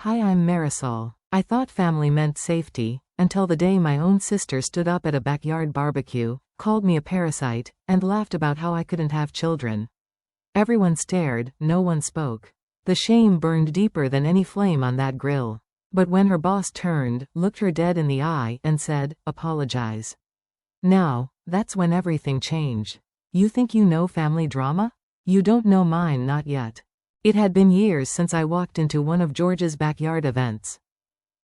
Hi, I'm Marisol. I thought family meant safety, until the day my own sister stood up at a backyard barbecue, called me a parasite, and laughed about how I couldn't have children. Everyone stared, no one spoke. The shame burned deeper than any flame on that grill. But when her boss turned, looked her dead in the eye, and said, "Apologize." Now, that's when everything changed. You think you know family drama? You don't know mine, not yet. It had been years since I walked into one of Georgia's backyard events.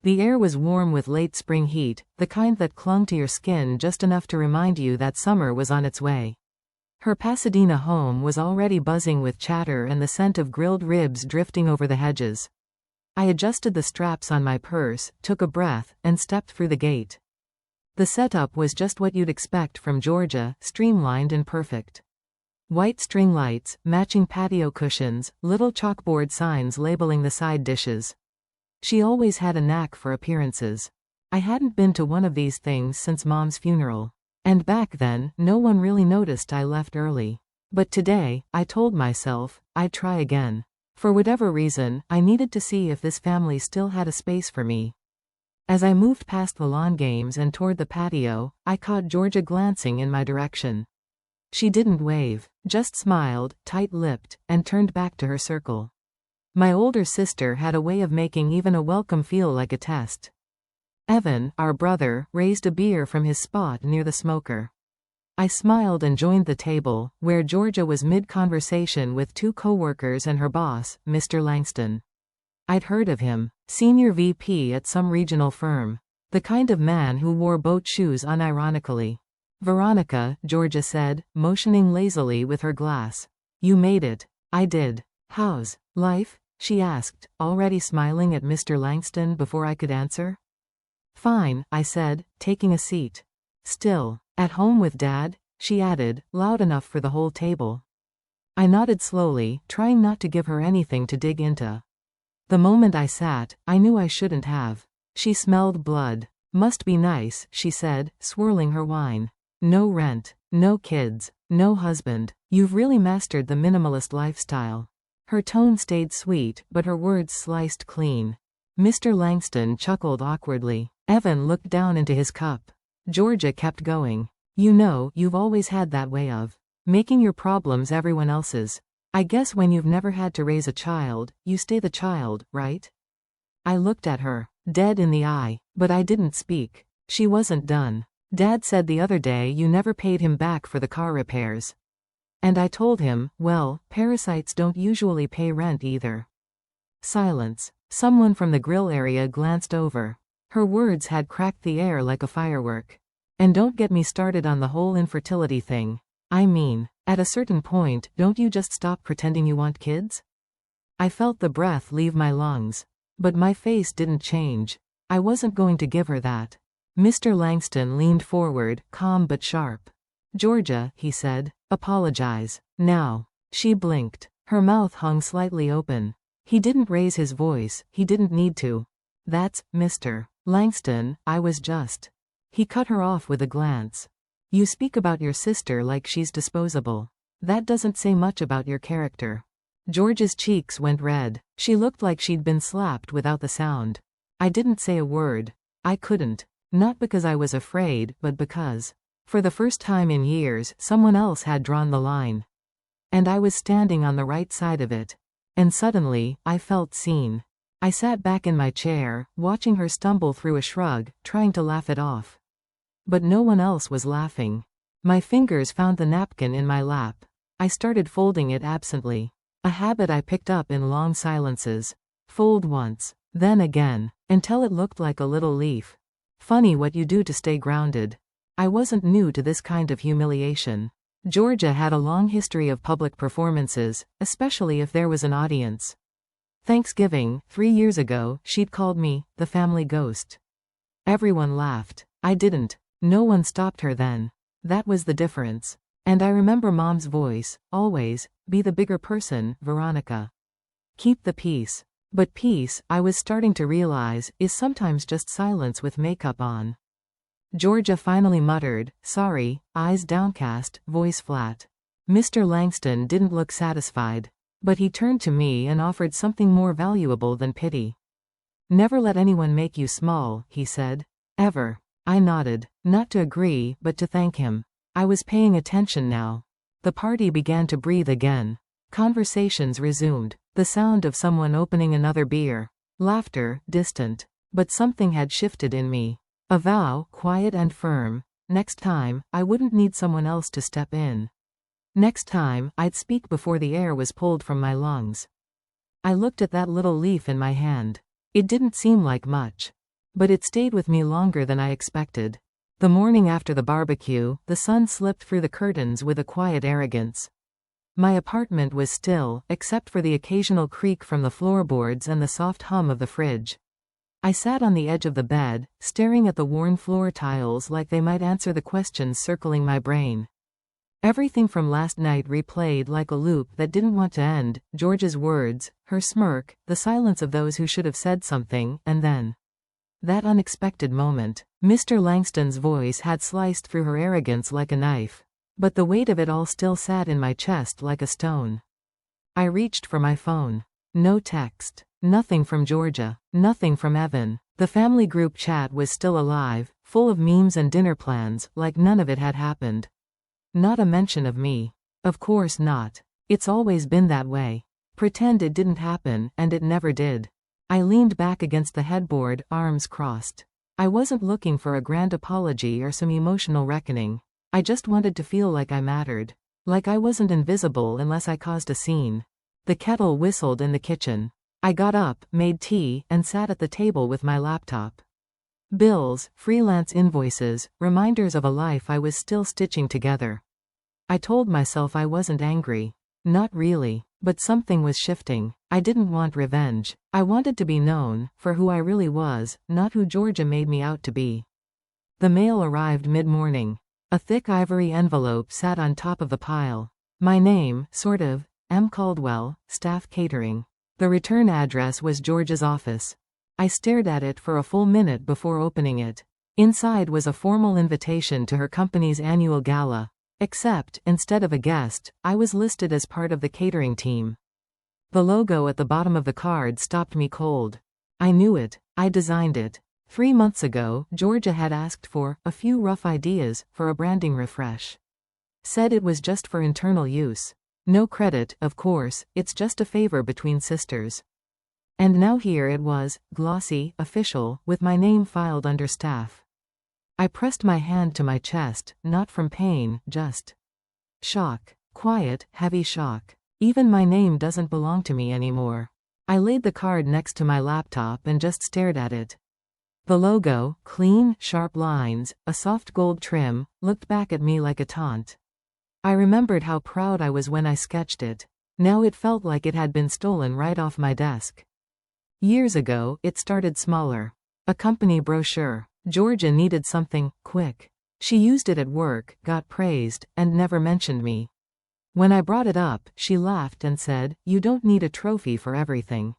The air was warm with late spring heat, the kind that clung to your skin just enough to remind you that summer was on its way. Her Pasadena home was already buzzing with chatter and the scent of grilled ribs drifting over the hedges. I adjusted the straps on my purse, took a breath, and stepped through the gate. The setup was just what you'd expect from Georgia, streamlined and perfect. White string lights, matching patio cushions, little chalkboard signs labeling the side dishes. She always had a knack for appearances. I hadn't been to one of these things since Mom's funeral. And back then, no one really noticed I left early. But today, I told myself, I'd try again. For whatever reason, I needed to see if this family still had a space for me. As I moved past the lawn games and toward the patio, I caught Georgia glancing in my direction. She didn't wave, just smiled, tight-lipped, and turned back to her circle. My older sister had a way of making even a welcome feel like a test. Evan, our brother, raised a beer from his spot near the smoker. I smiled and joined the table, where Georgia was mid-conversation with two coworkers and her boss, Mr. Langston. I'd heard of him, senior VP at some regional firm. The kind of man who wore boat shoes unironically. "Veronica," Georgia said, motioning lazily with her glass. "You made it." I did. "How's life?" she asked, already smiling at Mr. Langston before I could answer. "Fine," I said, taking a seat. "Still at home with Dad?" she added, loud enough for the whole table. I nodded slowly, trying not to give her anything to dig into. The moment I sat, I knew I shouldn't have. She smelled blood. "Must be nice," she said, swirling her wine. "No rent, no kids, no husband. You've really mastered the minimalist lifestyle." Her tone stayed sweet, but her words sliced clean. Mr. Langston chuckled awkwardly. Evan looked down into his cup. Georgia kept going. "You know, you've always had that way of making your problems everyone else's. I guess when you've never had to raise a child, you stay the child, right?" I looked at her, dead in the eye, but I didn't speak. She wasn't done. "Dad said the other day you never paid him back for the car repairs." And I told him, well, parasites don't usually pay rent either. Silence. Someone from the grill area glanced over. Her words had cracked the air like a firework. "And don't get me started on the whole infertility thing. I mean, at a certain point, don't you just stop pretending you want kids?" I felt the breath leave my lungs. But my face didn't change. I wasn't going to give her that. Mr. Langston leaned forward, calm but sharp. "Georgia," he said, "apologize. Now." She blinked. Her mouth hung slightly open. He didn't raise his voice, he didn't need to. "That's, Mr. Langston, I was just." He cut her off with a glance. "You speak about your sister like she's disposable. That doesn't say much about your character." Georgia's cheeks went red. She looked like she'd been slapped without the sound. I didn't say a word. I couldn't. Not because I was afraid, but because, for the first time in years, someone else had drawn the line. And I was standing on the right side of it. And suddenly, I felt seen. I sat back in my chair, watching her stumble through a shrug, trying to laugh it off. But no one else was laughing. My fingers found the napkin in my lap. I started folding it absently. A habit I picked up in long silences. Fold once, then again, until it looked like a little leaf. Funny what you do to stay grounded. I wasn't new to this kind of humiliation. Georgia had a long history of public performances, especially if there was an audience. Thanksgiving, 3 years ago, she'd called me the family ghost. Everyone laughed. I didn't. No one stopped her then. That was the difference. And I remember Mom's voice, always, "Be the bigger person, Veronica. Keep the peace." But peace, I was starting to realize, is sometimes just silence with makeup on. Georgia finally muttered, "Sorry," eyes downcast, voice flat. Mr. Langston didn't look satisfied. But he turned to me and offered something more valuable than pity. Never let anyone make you small, he said. Ever. I nodded, not to agree, but to thank him. I was paying attention now. The party began to breathe again. Conversations resumed. The sound of someone opening another beer. Laughter, distant. But something had shifted in me. A vow, quiet and firm. Next time, I wouldn't need someone else to step in. Next time, I'd speak before the air was pulled from my lungs. I looked at that little leaf in my hand. It didn't seem like much. But it stayed with me longer than I expected. The morning after the barbecue, the sun slipped through the curtains with a quiet arrogance. My apartment was still, except for the occasional creak from the floorboards and the soft hum of the fridge. I sat on the edge of the bed, staring at the worn floor tiles like they might answer the questions circling my brain. Everything from last night replayed like a loop that didn't want to end: George's words, her smirk, the silence of those who should have said something, and then that unexpected moment. Mr. Langston's voice had sliced through her arrogance like a knife. But the weight of it all still sat in my chest like a stone. I reached for my phone. No text. Nothing from Georgia. Nothing from Evan. The family group chat was still alive, full of memes and dinner plans, like none of it had happened. Not a mention of me. Of course not. It's always been that way. Pretend it didn't happen, and it never did. I leaned back against the headboard, arms crossed. I wasn't looking for a grand apology or some emotional reckoning. I just wanted to feel like I mattered. Like I wasn't invisible unless I caused a scene. The kettle whistled in the kitchen. I got up, made tea, and sat at the table with my laptop. Bills, freelance invoices, reminders of a life I was still stitching together. I told myself I wasn't angry. Not really. But something was shifting. I didn't want revenge. I wanted to be known for who I really was, not who Georgia made me out to be. The mail arrived mid-morning. A thick ivory envelope sat on top of the pile. My name, sort of, M. Caldwell, Staff Catering. The return address was George's office. I stared at it for a full minute before opening it. Inside was a formal invitation to her company's annual gala. Except, instead of a guest, I was listed as part of the catering team. The logo at the bottom of the card stopped me cold. I knew it. I designed it. 3 months ago, Georgia had asked for a few rough ideas for a branding refresh. Said it was just for internal use. No credit, of course, it's just a favor between sisters. And now here it was, glossy, official, with my name filed under staff. I pressed my hand to my chest, not from pain, just shock. Quiet, heavy shock. Even my name doesn't belong to me anymore. I laid the card next to my laptop and just stared at it. The logo, clean, sharp lines, a soft gold trim, looked back at me like a taunt. I remembered how proud I was when I sketched it. Now it felt like it had been stolen right off my desk. Years ago, it started smaller. A company brochure. Georgia needed something quick. She used it at work, got praised, and never mentioned me. When I brought it up, she laughed and said, "You don't need a trophy for everything."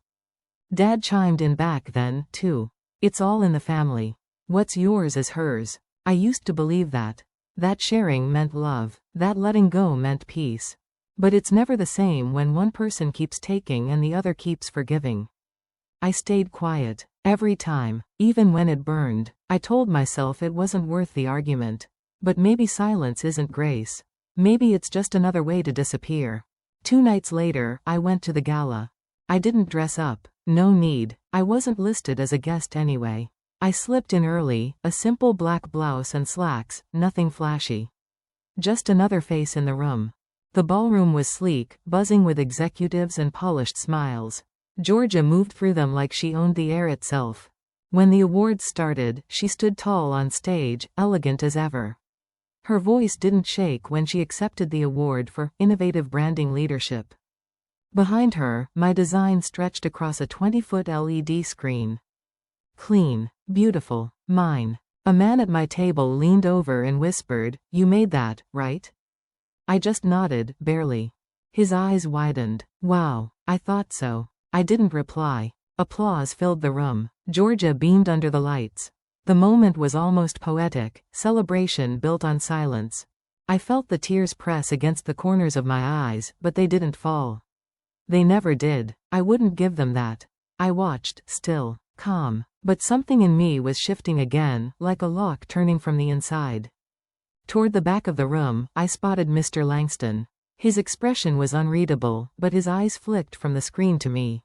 Dad chimed in back then, too. It's all in the family. What's yours is hers. I used to believe that. That sharing meant love. That letting go meant peace. But it's never the same when one person keeps taking and the other keeps forgiving. I stayed quiet. Every time. Even when it burned. I told myself it wasn't worth the argument. But maybe silence isn't grace. Maybe it's just another way to disappear. 2 nights later, I went to the gala. I didn't dress up. No need. I wasn't listed as a guest anyway. I slipped in early, a simple black blouse and slacks, nothing flashy. Just another face in the room. The ballroom was sleek, buzzing with executives and polished smiles. Georgia moved through them like she owned the air itself. When the awards started, she stood tall on stage, elegant as ever. Her voice didn't shake when she accepted the award for innovative branding leadership. Behind her, my design stretched across a 20-foot LED screen. Clean. Beautiful. Mine. A man at my table leaned over and whispered, "You made that, right?" I just nodded, barely. His eyes widened. "Wow, I thought so." I didn't reply. Applause filled the room. Georgia beamed under the lights. The moment was almost poetic, celebration built on silence. I felt the tears press against the corners of my eyes, but they didn't fall. They never did. I wouldn't give them that. I watched, still. calm. But something in me was shifting again, like a lock turning from the inside. Toward the back of the room, I spotted Mr. Langston. His expression was unreadable, but his eyes flicked from the screen to me.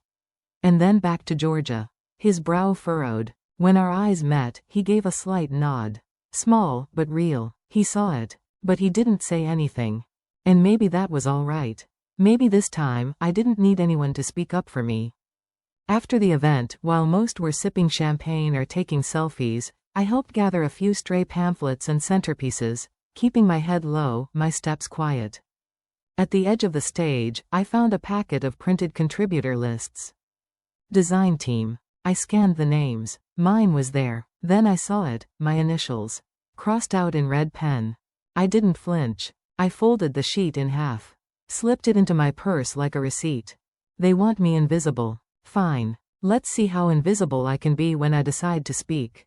And then back to Georgia. His brow furrowed. When our eyes met, he gave a slight nod. Small, but real. He saw it. But he didn't say anything. And maybe that was all right. Maybe this time, I didn't need anyone to speak up for me. After the event, while most were sipping champagne or taking selfies, I helped gather a few stray pamphlets and centerpieces, keeping my head low, my steps quiet. At the edge of the stage, I found a packet of printed contributor lists. Design team. I scanned the names. Mine was there. Then I saw it, my initials. Crossed out in red pen. I didn't flinch. I folded the sheet in half. Slipped it into my purse like a receipt. They want me invisible. Fine. Let's see how invisible I can be when I decide to speak.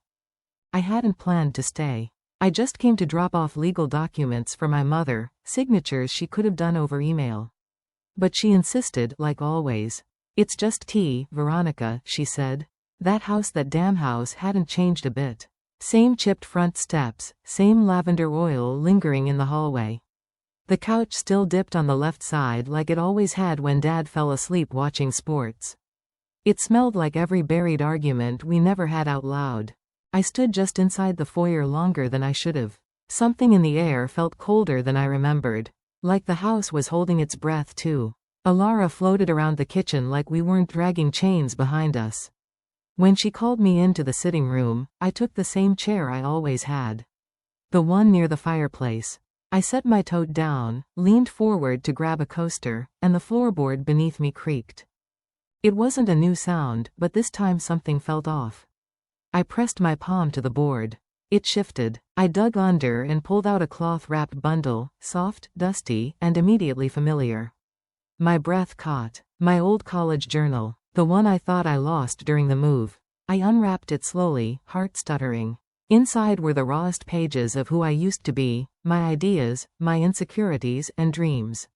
I hadn't planned to stay. I just came to drop off legal documents for my mother, signatures she could have done over email. But she insisted, like always. It's just tea, Veronica, she said. That damn house hadn't changed a bit. Same chipped front steps, same lavender oil lingering in the hallway. The couch still dipped on the left side like it always had when Dad fell asleep watching sports. It smelled like every buried argument we never had out loud. I stood just inside the foyer longer than I should have. Something in the air felt colder than I remembered. Like the house was holding its breath too. Alara floated around the kitchen like we weren't dragging chains behind us. When she called me into the sitting room, I took the same chair I always had. The one near the fireplace. I set my tote down, leaned forward to grab a coaster, and the floorboard beneath me creaked. It wasn't a new sound, but this time something felt off. I pressed my palm to the board. It shifted. I dug under and pulled out a cloth-wrapped bundle, soft, dusty, and immediately familiar. My breath caught. My old college journal. The one I thought I lost during the move. I unwrapped it slowly, heart stuttering. Inside were the rawest pages of who I used to be, my ideas, my insecurities and dreams.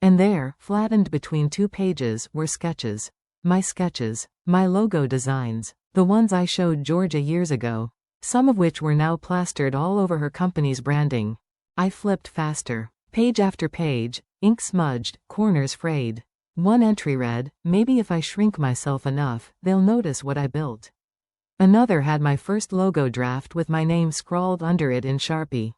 And there, flattened between 2 pages, were sketches. My sketches. My logo designs. The ones I showed Georgia years ago. Some of which were now plastered all over her company's branding. I flipped faster. Page after page, ink smudged, corners frayed. One entry read, "Maybe if I shrink myself enough, they'll notice what I built." Another had my first logo draft with my name scrawled under it in Sharpie.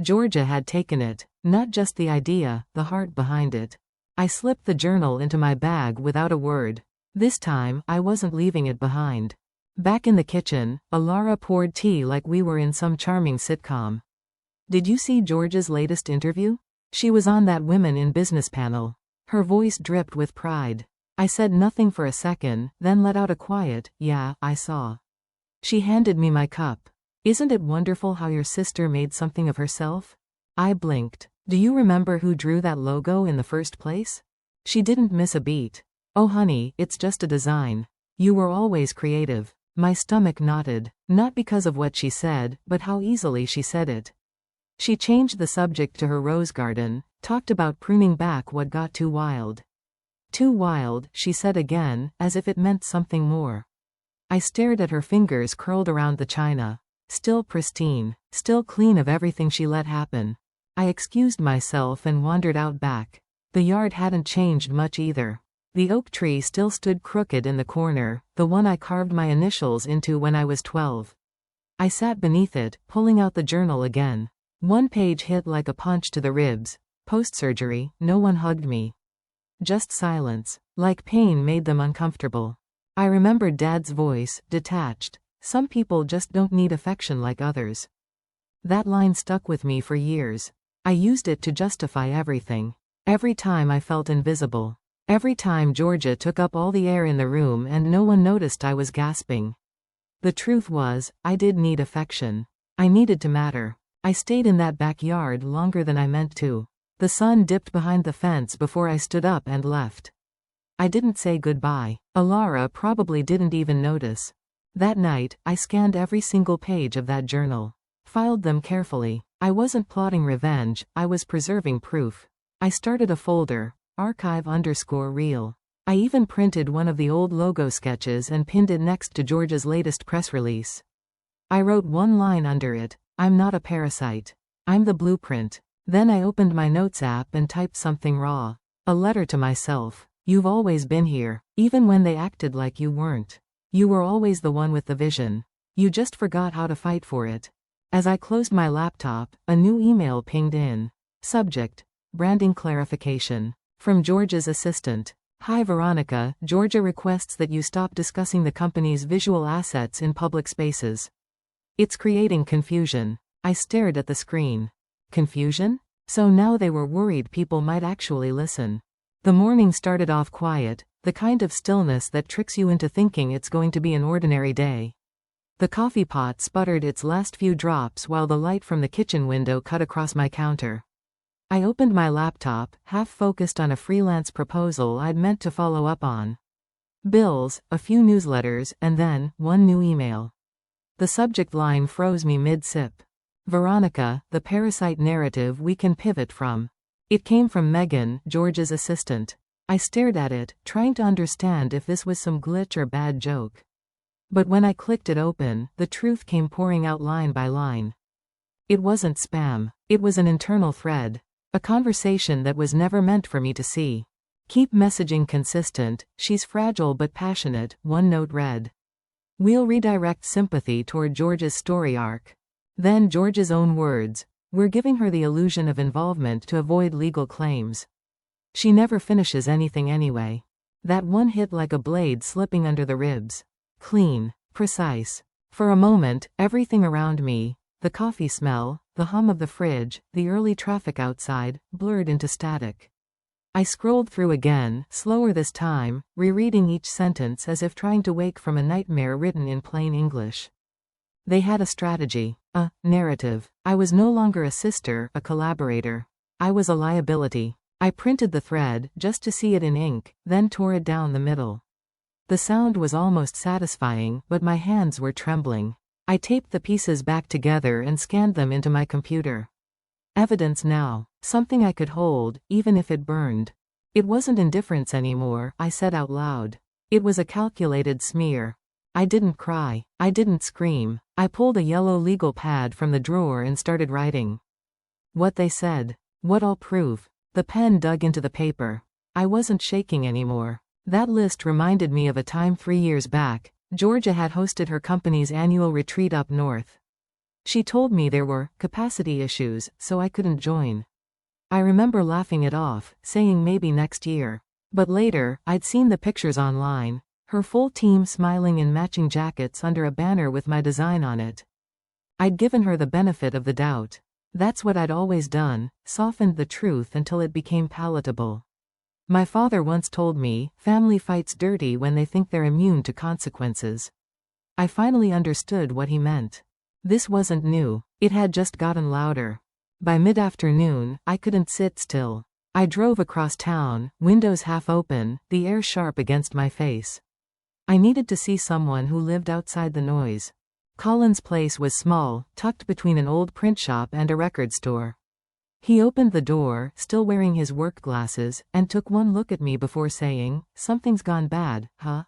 Georgia had taken it, not just the idea, the heart behind it. I slipped the journal into my bag without a word. This time, I wasn't leaving it behind. Back in the kitchen, Alara poured tea like we were in some charming sitcom. "Did you see Georgia's latest interview? She was on that Women in Business panel." Her voice dripped with pride. I said nothing for a second, then let out a quiet, "Yeah, I saw." She handed me my cup. "Isn't it wonderful how your sister made something of herself?" I blinked. "Do you remember who drew that logo in the first place?" She didn't miss a beat. "Oh honey, it's just a design. You were always creative." My stomach knotted. Not because of what she said, but how easily she said it. She changed the subject to her rose garden, talked about pruning back what got too wild. "Too wild," she said again, as if it meant something more. I stared at her fingers curled around the china. Still pristine, still clean of everything she let happen. I excused myself and wandered out back. The yard hadn't changed much either. The oak tree still stood crooked in the corner, the one I carved my initials into when I was 12. I sat beneath it, pulling out the journal again. One page hit like a punch to the ribs. Post-surgery, no one hugged me. Just silence. Like pain made them uncomfortable. I remembered Dad's voice, detached. "Some people just don't need affection like others." That line stuck with me for years. I used it to justify everything. Every time I felt invisible. Every time Georgia took up all the air in the room and no one noticed I was gasping. The truth was, I did need affection. I needed to matter. I stayed in that backyard longer than I meant to. The sun dipped behind the fence before I stood up and left. I didn't say goodbye. Alara probably didn't even notice. That night, I scanned every single page of that journal. Filed them carefully. I wasn't plotting revenge, I was preserving proof. I started a folder, archive_real. I even printed one of the old logo sketches and pinned it next to George's latest press release. I wrote one line under it: "I'm not a parasite. I'm the blueprint." Then I opened my notes app and typed something raw. A letter to myself. You've always been here, even when they acted like you weren't. You were always the one with the vision. You just forgot how to fight for it. As I closed my laptop, a new email pinged in. Subject: branding clarification. From George's assistant. Hi Veronica, Georgia requests that you stop discussing the company's visual assets in public spaces. It's creating confusion. I stared at the screen. Confusion? So now they were worried people might actually listen. The morning started off quiet, the kind of stillness that tricks you into thinking it's going to be an ordinary day. The coffee pot sputtered its last few drops while the light from the kitchen window cut across my counter. I opened my laptop, half focused on a freelance proposal I'd meant to follow up on. Bills, a few newsletters, and then one new email. The subject line froze me mid-sip. Veronica, the parasite narrative we can pivot from. It came from Megan, George's assistant. I stared at it, trying to understand if this was some glitch or bad joke. But when I clicked it open, the truth came pouring out line by line. It wasn't spam. It was an internal thread. A conversation that was never meant for me to see. Keep messaging consistent, she's fragile but passionate, one note read. We'll redirect sympathy toward George's story arc. Then George's own words. We're giving her the illusion of involvement to avoid legal claims. She never finishes anything anyway. That one hit like a blade slipping under the ribs. Clean. Precise. For a moment, everything around me, the coffee smell, the hum of the fridge, the early traffic outside, blurred into static. I scrolled through again, slower this time, rereading each sentence as if trying to wake from a nightmare written in plain English. They had a strategy, a narrative. I was no longer a sister, a collaborator. I was a liability. I printed the thread, just to see it in ink, then tore it down the middle. The sound was almost satisfying, but my hands were trembling. I taped the pieces back together and scanned them into my computer. Evidence now. Something I could hold, even if it burned. It wasn't indifference anymore, I said out loud. It was a calculated smear. I didn't cry. I didn't scream. I pulled a yellow legal pad from the drawer and started writing. What they said. What I'll prove. The pen dug into the paper. I wasn't shaking anymore. That list reminded me of a time 3 years back. Georgia had hosted her company's annual retreat up north. She told me there were capacity issues, so I couldn't join. I remember laughing it off, saying maybe next year. But later, I'd seen the pictures online, her full team smiling in matching jackets under a banner with my design on it. I'd given her the benefit of the doubt. That's what I'd always done, softened the truth until it became palatable. My father once told me, family fights dirty when they think they're immune to consequences. I finally understood what he meant. This wasn't new. It had just gotten louder. By mid-afternoon, I couldn't sit still. I drove across town, windows half open, the air sharp against my face. I needed to see someone who lived outside the noise. Colin's place was small, tucked between an old print shop and a record store. He opened the door, still wearing his work glasses, and took one look at me before saying, "Something's gone bad, huh?"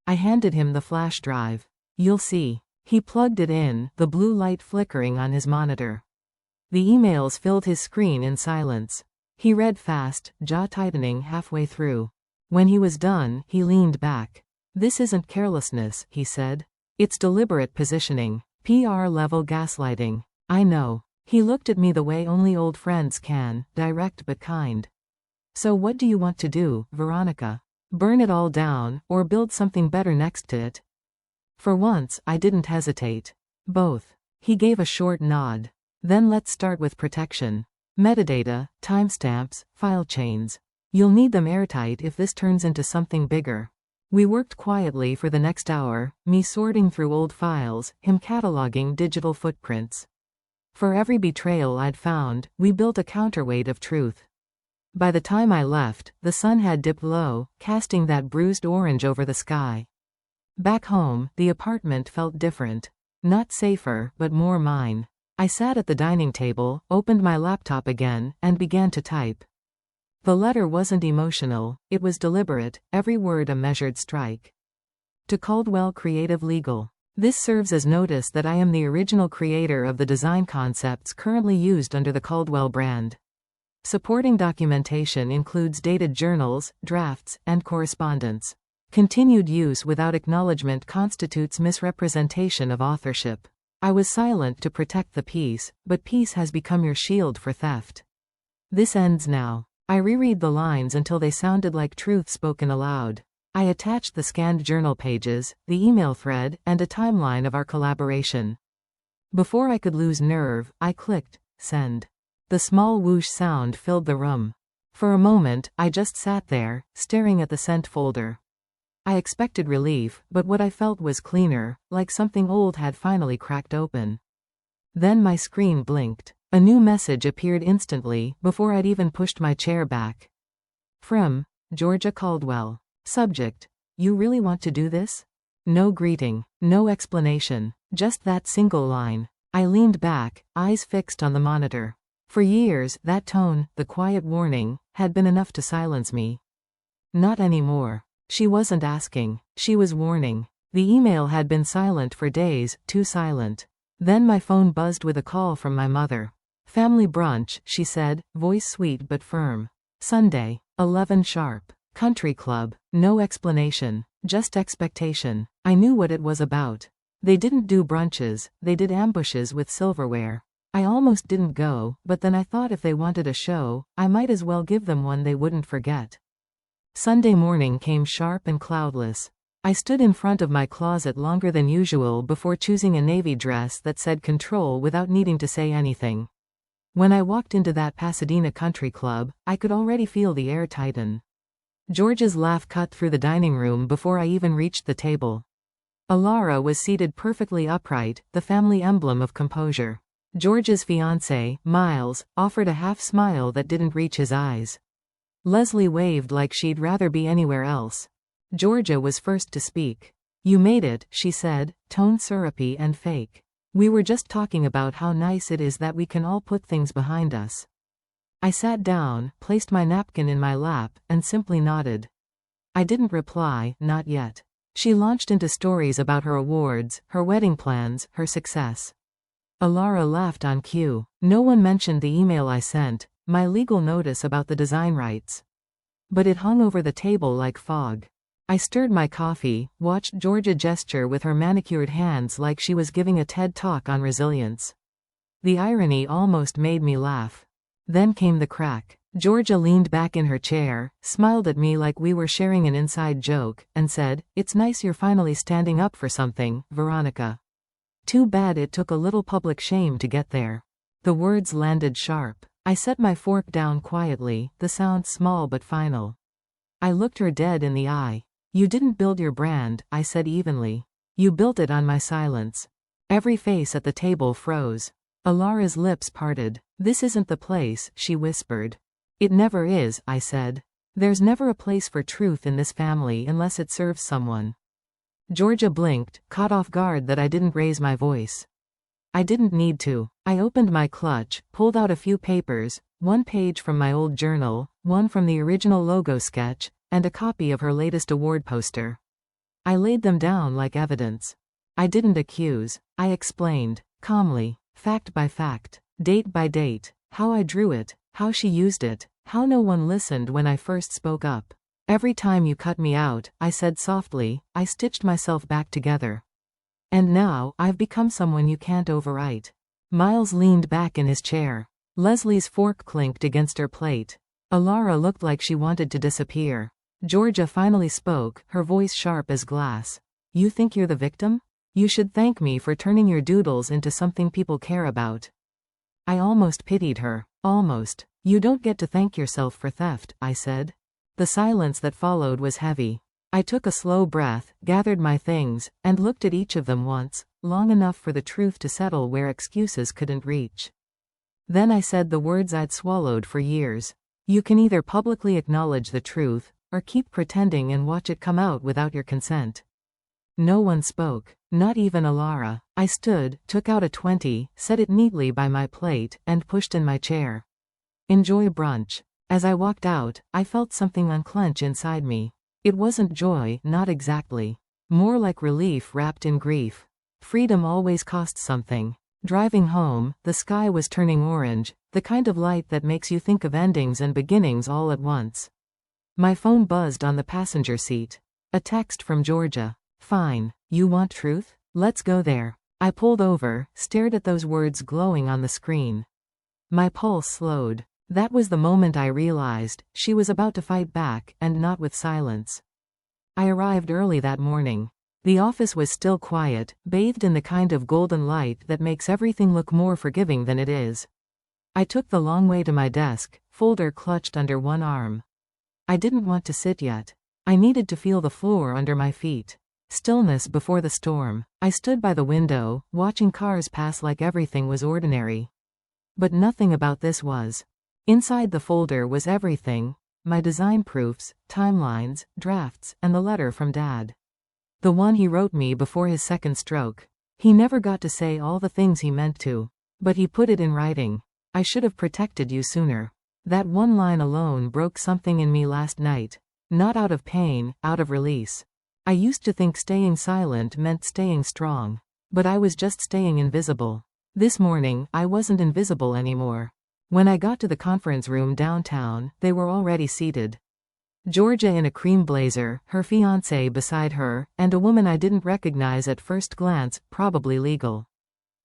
I handed him the flash drive. "You'll see." He plugged it in, the blue light flickering on his monitor. The emails filled his screen in silence. He read fast, jaw tightening halfway through. When he was done, he leaned back. "This isn't carelessness," he said. "It's deliberate positioning. PR-level gaslighting. I know." He looked at me the way only old friends can, direct but kind. "So what do you want to do, Veronica? Burn it all down, or build something better next to it?" For once, I didn't hesitate. "Both." He gave a short nod. "Then let's start with protection. Metadata, timestamps, file chains. You'll need them airtight if this turns into something bigger." We worked quietly for the next hour, me sorting through old files, him cataloging digital footprints. For every betrayal I'd found, we built a counterweight of truth. By the time I left, the sun had dipped low, casting that bruised orange over the sky. Back home, the apartment felt different. Not safer, but more mine. I sat at the dining table, opened my laptop again, and began to type. The letter wasn't emotional, it was deliberate, every word a measured strike. To Caldwell Creative Legal. This serves as notice that I am the original creator of the design concepts currently used under the Caldwell brand. Supporting documentation includes dated journals, drafts, and correspondence. Continued use without acknowledgement constitutes misrepresentation of authorship. I was silent to protect the peace, but peace has become your shield for theft. This ends now. I reread the lines until they sounded like truth spoken aloud. I attached the scanned journal pages, the email thread, and a timeline of our collaboration. Before I could lose nerve, I clicked send. The small whoosh sound filled the room. For a moment, I just sat there, staring at the sent folder. I expected relief, but what I felt was cleaner, like something old had finally cracked open. Then my screen blinked. A new message appeared instantly, before I'd even pushed my chair back. From Georgia Caldwell. Subject: You really want to do this? No greeting, no explanation, just that single line. I leaned back, eyes fixed on the monitor. For years, that tone, the quiet warning, had been enough to silence me. Not anymore. She wasn't asking, she was warning. The email had been silent for days, too silent. Then my phone buzzed with a call from my mother. Family brunch, she said, voice sweet but firm. Sunday, 11 sharp. Country club. No explanation, just expectation. I knew what it was about. They didn't do brunches, they did ambushes with silverware. I almost didn't go, but then I thought if they wanted a show, I might as well give them one they wouldn't forget. Sunday morning came sharp and cloudless. I stood in front of my closet longer than usual before choosing a navy dress that said control without needing to say anything. When I walked into that Pasadena country club, I could already feel the air tighten. George's laugh cut through the dining room before I even reached the table. Alara was seated perfectly upright, the family emblem of composure. George's fiancé, Miles, offered a half-smile that didn't reach his eyes. Leslie waved like she'd rather be anywhere else. Georgia was first to speak. You made it, she said, tone syrupy and fake. We were just talking about how nice it is that we can all put things behind us. I sat down, placed my napkin in my lap, and simply nodded. I didn't reply, not yet. She launched into stories about her awards, her wedding plans, her success. Alara laughed on cue. No one mentioned the email I sent, my legal notice about the design rights. But it hung over the table like fog. I stirred my coffee, watched Georgia gesture with her manicured hands like she was giving a TED talk on resilience. The irony almost made me laugh. Then came the crack. Georgia leaned back in her chair, smiled at me like we were sharing an inside joke, and said, "It's nice you're finally standing up for something, Veronica. Too bad it took a little public shame to get there." The words landed sharp. I set my fork down quietly, the sound small but final. I looked her dead in the eye. "You didn't build your brand," I said evenly. "You built it on my silence." Every face at the table froze. Alara's lips parted. "This isn't the place," she whispered. "It never is," I said. "There's never a place for truth in this family unless it serves someone." Georgia blinked, caught off guard that I didn't raise my voice. I didn't need to. I opened my clutch, pulled out a few papers, one page from my old journal, one from the original logo sketch, and a copy of her latest award poster. I laid them down like evidence. I didn't accuse. I explained, calmly, fact by fact, date by date, how I drew it, how she used it, how no one listened when I first spoke up. "Every time you cut me out," I said softly, "I stitched myself back together. And now, I've become someone you can't overwrite." Miles leaned back in his chair. Leslie's fork clinked against her plate. Alara looked like she wanted to disappear. Georgia finally spoke, her voice sharp as glass. "You think you're the victim? You should thank me for turning your doodles into something people care about." I almost pitied her. Almost. "You don't get to thank yourself for theft," I said. The silence that followed was heavy. I took a slow breath, gathered my things, and looked at each of them once, long enough for the truth to settle where excuses couldn't reach. Then I said the words I'd swallowed for years. You can either publicly acknowledge the truth, or keep pretending and watch it come out without your consent. No one spoke, not even Alara. I stood, took out a 20, set it neatly by my plate, and pushed in my chair. "Enjoy brunch." As I walked out, I felt something unclench inside me. It wasn't joy, not exactly. More like relief wrapped in grief. Freedom always costs something. Driving home, the sky was turning orange, the kind of light that makes you think of endings and beginnings all at once. My phone buzzed on the passenger seat. A text from Georgia. Fine. You want truth? Let's go there. I pulled over, stared at those words glowing on the screen. My pulse slowed. That was the moment I realized she was about to fight back, and not with silence. I arrived early that morning. The office was still quiet, bathed in the kind of golden light that makes everything look more forgiving than it is. I took the long way to my desk, folder clutched under one arm. I didn't want to sit yet. I needed to feel the floor under my feet. Stillness before the storm. I stood by the window, watching cars pass like everything was ordinary. But nothing about this was. Inside the folder was everything: my design proofs, timelines, drafts, and the letter from Dad. The one he wrote me before his second stroke. He never got to say all the things he meant to. But he put it in writing. I should have protected you sooner. That one line alone broke something in me last night. Not out of pain, out of release. I used to think staying silent meant staying strong. But I was just staying invisible. This morning, I wasn't invisible anymore. When I got to the conference room downtown, they were already seated. Georgia in a cream blazer, her fiancé beside her, and a woman I didn't recognize at first glance, probably legal.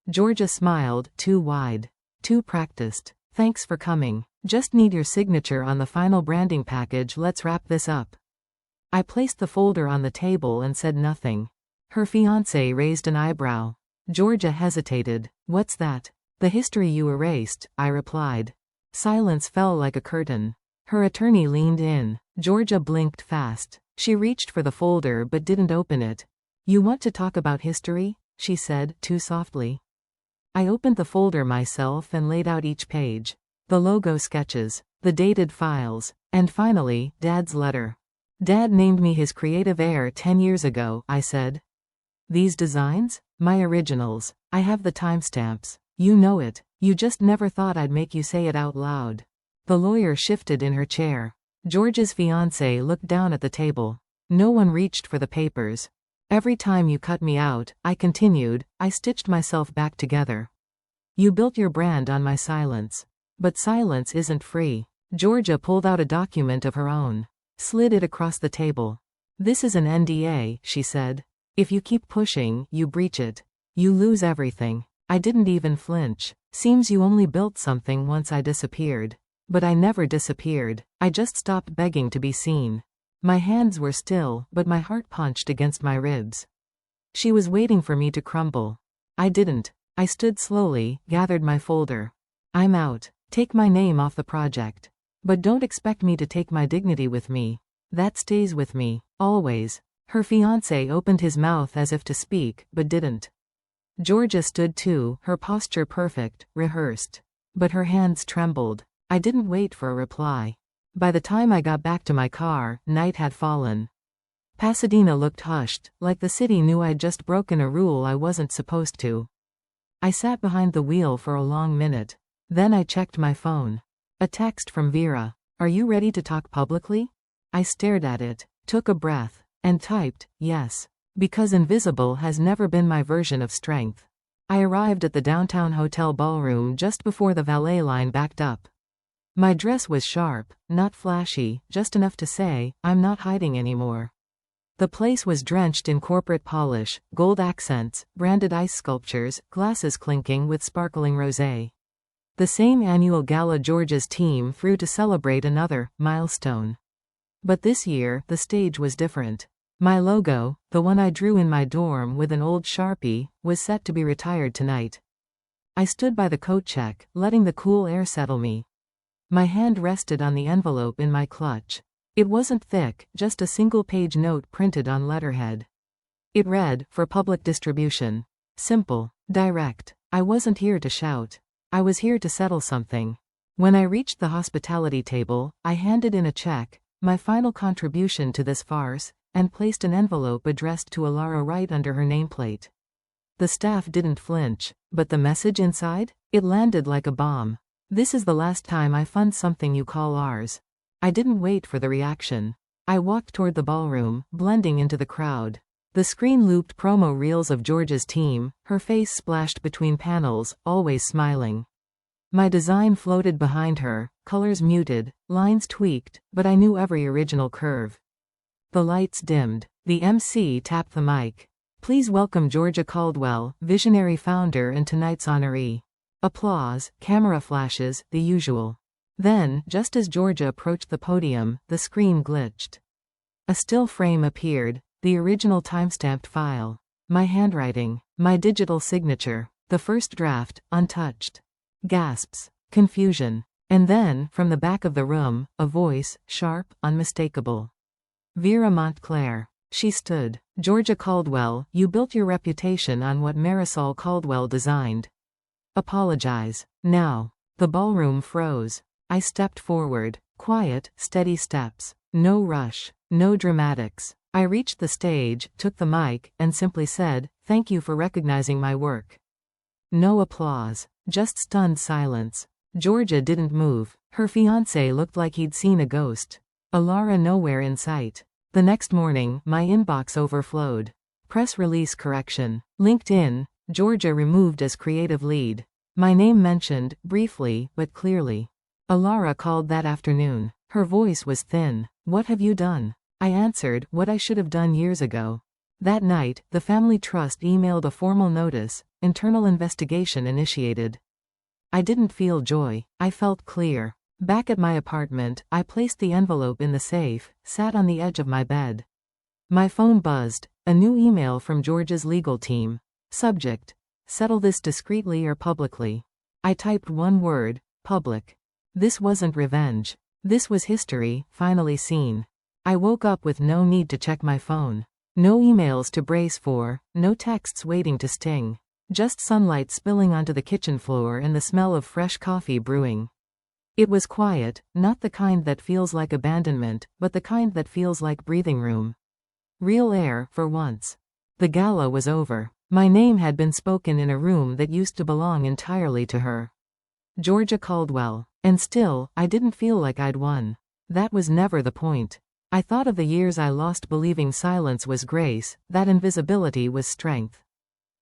Georgia smiled, too wide. Too practiced. Thanks for coming. Just need your signature on the final branding package. Let's wrap this up. I placed the folder on the table and said nothing. Her fiancé raised an eyebrow. Georgia hesitated. What's that? The history you erased, I replied. Silence fell like a curtain. Her attorney leaned in. Georgia blinked fast. She reached for the folder but didn't open it. You want to talk about history? She said, too softly. I opened the folder myself and laid out each page. The logo sketches, the dated files, and finally, Dad's letter. Dad named me his creative heir 10 years ago, I said. These designs? My originals. I have the timestamps. You know it. You just never thought I'd make you say it out loud. The lawyer shifted in her chair. George's fiancé looked down at the table. No one reached for the papers. Every time you cut me out, I continued, I stitched myself back together. You built your brand on my silence. But silence isn't free. Georgia pulled out a document of her own. Slid it across the table. This is an NDA, she said. If you keep pushing, you breach it. You lose everything. I didn't even flinch. Seems you only built something once I disappeared. But I never disappeared. I just stopped begging to be seen. My hands were still, but my heart punched against my ribs. She was waiting for me to crumble. I didn't. I stood slowly, gathered my folder. I'm out. Take my name off the project. But don't expect me to take my dignity with me. That stays with me, always. Her fiancé opened his mouth as if to speak, but didn't. Georgia stood too, her posture perfect, rehearsed. But her hands trembled. I didn't wait for a reply. By the time I got back to my car, night had fallen. Pasadena looked hushed, like the city knew I'd just broken a rule I wasn't supposed to. I sat behind the wheel for a long minute. Then I checked my phone. A text from Vera. Are you ready to talk publicly? I stared at it, took a breath, and typed, yes. Because invisible has never been my version of strength. I arrived at the downtown hotel ballroom just before the valet line backed up. My dress was sharp, not flashy, just enough to say, I'm not hiding anymore. The place was drenched in corporate polish, gold accents, branded ice sculptures, glasses clinking with sparkling rosé. The same annual gala George's team threw to celebrate another milestone. But this year, the stage was different. My logo, the one I drew in my dorm with an old Sharpie, was set to be retired tonight. I stood by the coat check, letting the cool air settle me. My hand rested on the envelope in my clutch. It wasn't thick, just a single-page note printed on letterhead. It read, for public distribution. Simple, direct. I wasn't here to shout. I was here to settle something. When I reached the hospitality table, I handed in a check, my final contribution to this farce, and placed an envelope addressed to Alara right under her nameplate. The staff didn't flinch, but the message inside? It landed like a bomb. This is the last time I fund something you call ours. I didn't wait for the reaction. I walked toward the ballroom, blending into the crowd. The screen looped promo reels of Georgia's team, her face splashed between panels, always smiling. My design floated behind her, colors muted, lines tweaked, but I knew every original curve. The lights dimmed. The MC tapped the mic. Please welcome Georgia Caldwell, visionary founder and tonight's honoree. Applause, camera flashes, the usual. Then, just as Georgia approached the podium, the screen glitched. A still frame appeared, the original timestamped file. My handwriting, my digital signature, the first draft, untouched. Gasps, confusion. And then, from the back of the room, a voice, sharp, unmistakable. Vera Montclair. She stood. Georgia Caldwell, you built your reputation on what Marisol Caldwell designed. Apologize. Now. The ballroom froze. I stepped forward. Quiet, steady steps. No rush. No dramatics. I reached the stage, took the mic, and simply said, "Thank you for recognizing my work." No applause. Just stunned silence. Georgia didn't move. Her fiancé looked like he'd seen a ghost. Alara nowhere in sight. The next morning, my inbox overflowed. Press release correction. LinkedIn, Georgia removed as creative lead. My name mentioned, briefly, but clearly. Alara called that afternoon. Her voice was thin. What have you done? I answered, what I should have done years ago. That night, the family trust emailed a formal notice, internal investigation initiated. I didn't feel joy. I felt clear. Back at my apartment, I placed the envelope in the safe, sat on the edge of my bed. My phone buzzed. A new email from Georgia's legal team. Subject. Settle this discreetly or publicly. I typed one word, public. This wasn't revenge. This was history, finally seen. I woke up with no need to check my phone. No emails to brace for, no texts waiting to sting. Just sunlight spilling onto the kitchen floor and the smell of fresh coffee brewing. It was quiet, not the kind that feels like abandonment, but the kind that feels like breathing room. Real air, for once. The gala was over. My name had been spoken in a room that used to belong entirely to her. Georgia Caldwell. And still, I didn't feel like I'd won. That was never the point. I thought of the years I lost believing silence was grace, that invisibility was strength.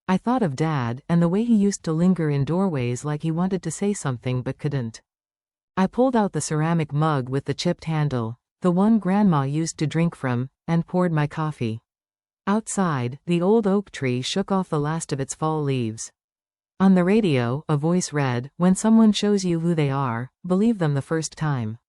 I thought of Dad, and the way he used to linger in doorways like he wanted to say something but couldn't. I pulled out the ceramic mug with the chipped handle, the one Grandma used to drink from, and poured my coffee. Outside, the old oak tree shook off the last of its fall leaves. On the radio, a voice read, "When someone shows you who they are, believe them the first time."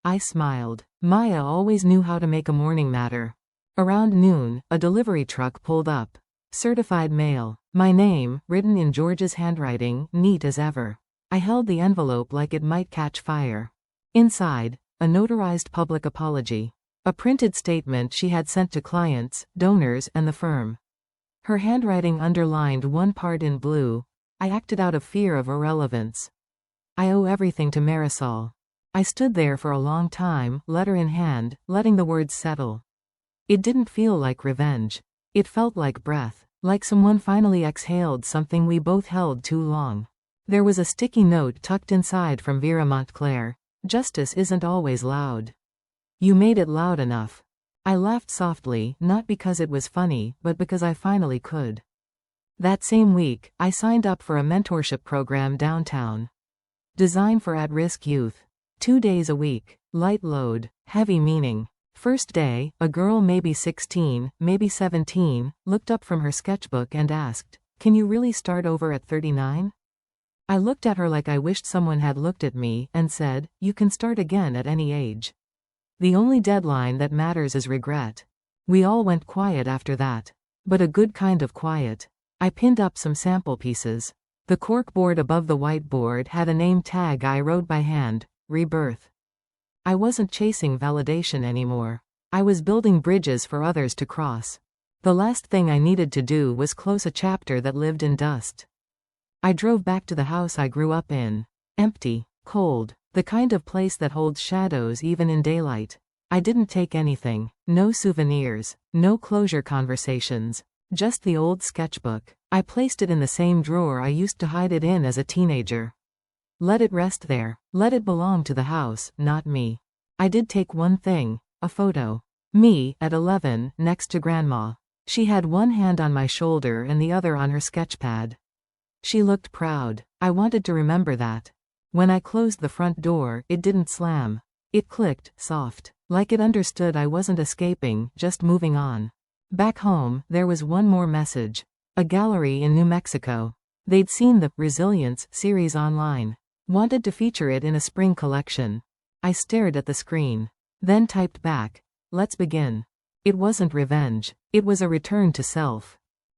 I smiled. Maya always knew how to make a morning matter. Around noon, a delivery truck pulled up. Certified mail. My name, written in Georgia's handwriting, neat as ever. I held the envelope like it might catch fire. Inside, a notarized public apology. A printed statement she had sent to clients, donors, and the firm. Her handwriting underlined one part in blue. I acted out of fear of irrelevance. I owe everything to Marisol. I stood there for a long time, letter in hand, letting the words settle. It didn't feel like revenge. It felt like breath, like someone finally exhaled something we both held too long. There was a sticky note tucked inside from Vera Montclair. Justice isn't always loud. You made it loud enough. I laughed softly, not because it was funny, but because I finally could. That same week, I signed up for a mentorship program downtown. Designed for at-risk youth. 2 days a week. Light load. Heavy meaning. First day, a girl maybe 16, maybe 17, looked up from her sketchbook and asked, "Can you really start over at 39? I looked at her like I wished someone had looked at me, and said, "You can start again at any age. The only deadline that matters is regret." We all went quiet after that. But a good kind of quiet. I pinned up some sample pieces. The corkboard above the whiteboard had a name tag I wrote by hand, Rebirth. I wasn't chasing validation anymore. I was building bridges for others to cross. The last thing I needed to do was close a chapter that lived in dust. I drove back to the house I grew up in. Empty, cold, the kind of place that holds shadows even in daylight. I didn't take anything. No souvenirs, no closure conversations. Just the old sketchbook. I placed it in the same drawer I used to hide it in as a teenager. Let it rest there. Let it belong to the house, not me. I did take one thing, a photo. Me, at 11, next to Grandma. She had one hand on my shoulder and the other on her sketchpad. She looked proud. I wanted to remember that. When I closed the front door, it didn't slam. It clicked, soft. Like it understood I wasn't escaping, just moving on. Back home, there was one more message. A gallery in New Mexico. They'd seen the Resilience series online. Wanted to feature it in a spring collection. I stared at the screen. Then typed back. Let's begin. It wasn't revenge. It was a return to self.